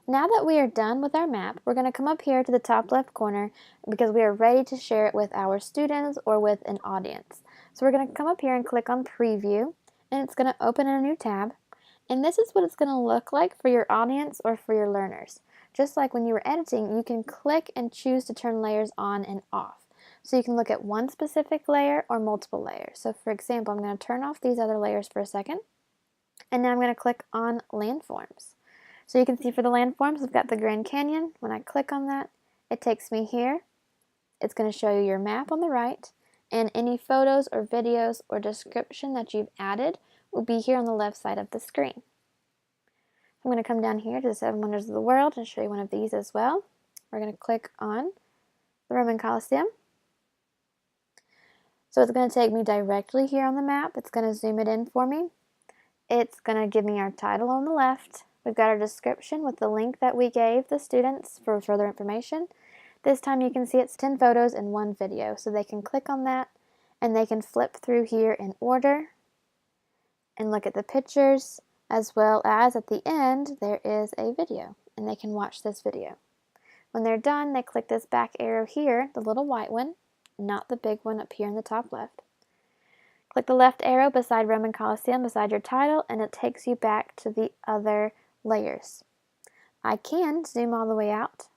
Now that we are done with our map, we're going to come up here to the top left corner because we are ready to share it with our students or with an audience. So we're going to come up here and click on Preview, and it's going to open in a new tab. And this is what it's going to look like for your audience or for your learners. Just like when you were editing, you can click and choose to turn layers on and off. So you can look at one specific layer or multiple layers. So for example, I'm going to turn off these other layers for a second. And now I'm going to click on Landforms. So you can see for the landforms, we've got the Grand Canyon. When I click on that, it takes me here. It's going to show you your map on the right, and any photos or videos or description that you've added will be here on the left side of the screen. I'm going to come down here to the 7 Wonders of the World and show you one of these as well. We're going to click on the Roman Colosseum. So it's going to take me directly here on the map. It's going to zoom it in for me. It's going to give me our title on the left. We've got our description with the link that we gave the students for further information. This time you can see it's 10 photos and 1 video, so they can click on that and they can flip through here in order and look at the pictures, as well as at the end there is a video and they can watch this video. When they're done, they click this back arrow here, the little white one, not the big one up here in the top left. Click the left arrow beside Roman Colosseum beside your title and it takes you back to the other layers. I can zoom all the way out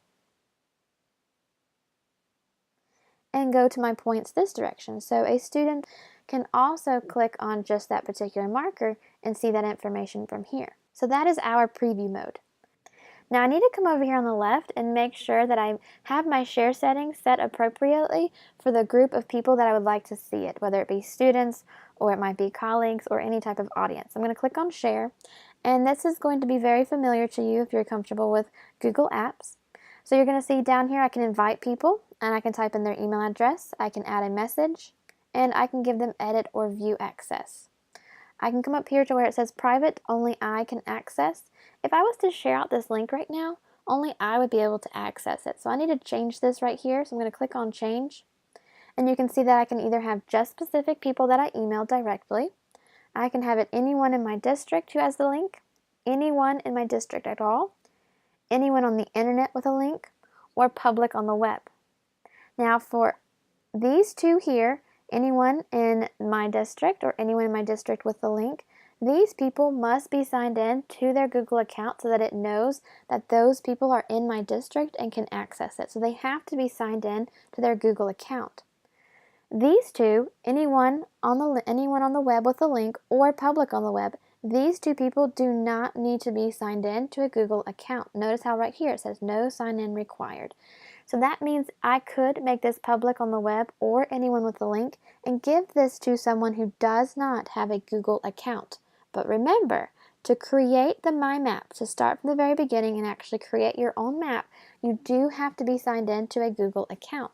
and go to my points this direction. So a student can also click on just that particular marker and see that information from here. So that is our preview mode. Now I need to come over here on the left and make sure that I have my share settings set appropriately for the group of people that I would like to see it, whether it be students or it might be colleagues or any type of audience. I'm going to click on Share, and this is going to be very familiar to you if you're comfortable with Google Apps. So you're going to see down here I can invite people and I can type in their email address, I can add a message, and I can give them edit or view access. I can come up here to where it says private, only I can access. If I was to share out this link right now, only I would be able to access it. So I need to change this right here. So I'm going to click on change. And you can see that I can either have just specific people that I emailed directly. I can have it anyone in my district who has the link, anyone in my district at all, anyone on the internet with a link, or public on the web. Now for these two here, anyone in my district or anyone in my district with the link, these people must be signed in to their Google account so that it knows that those people are in my district and can access it. So they have to be signed in to their Google account. These two, anyone on the web with a link or public on the web, these two people do not need to be signed in to a Google account. Notice how right here it says no sign in required. So that means I could make this public on the web or anyone with the link and give this to someone who does not have a Google account. But remember, to create the My Map, to start from the very beginning and actually create your own map, you do have to be signed in to a Google account.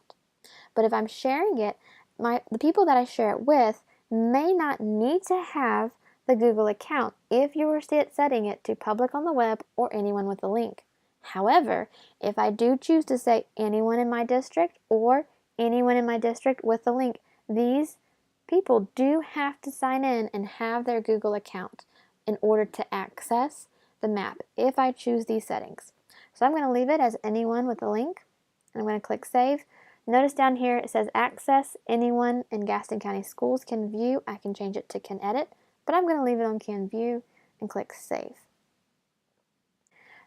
But if I'm sharing it, the people that I share it with may not need to have the Google account if you were setting it to public on the web or anyone with a link. However, if I do choose to say anyone in my district or anyone in my district with a link, these people do have to sign in and have their Google account in order to access the map if I choose these settings. So I'm going to leave it as anyone with a link, and I'm going to click Save. Notice down here it says Access, anyone in Gaston County Schools can view. I can change it to can edit, but I'm going to leave it on can view and click Save.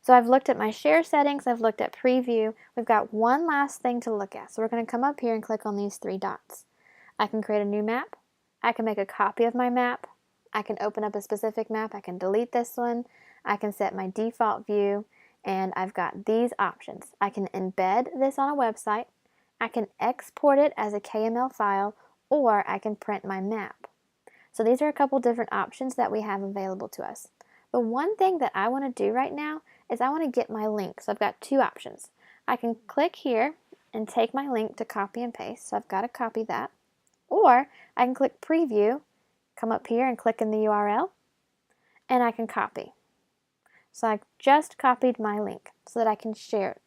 So I've looked at my share settings, I've looked at preview. We've got one last thing to look at. So we're going to come up here and click on these 3 dots. I can create a new map. I can make a copy of my map. I can open up a specific map. I can delete this one. I can set my default view, and I've got these options. I can embed this on a website. I can export it as a KML file, or I can print my map. So these are a couple different options that we have available to us. The one thing that I want to do right now is I want to get my link. So I've got 2 options. I can click here and take my link to copy and paste. So I've got to copy that. Or I can click preview, come up here and click in the URL, and I can copy. So I just copied my link so that I can share it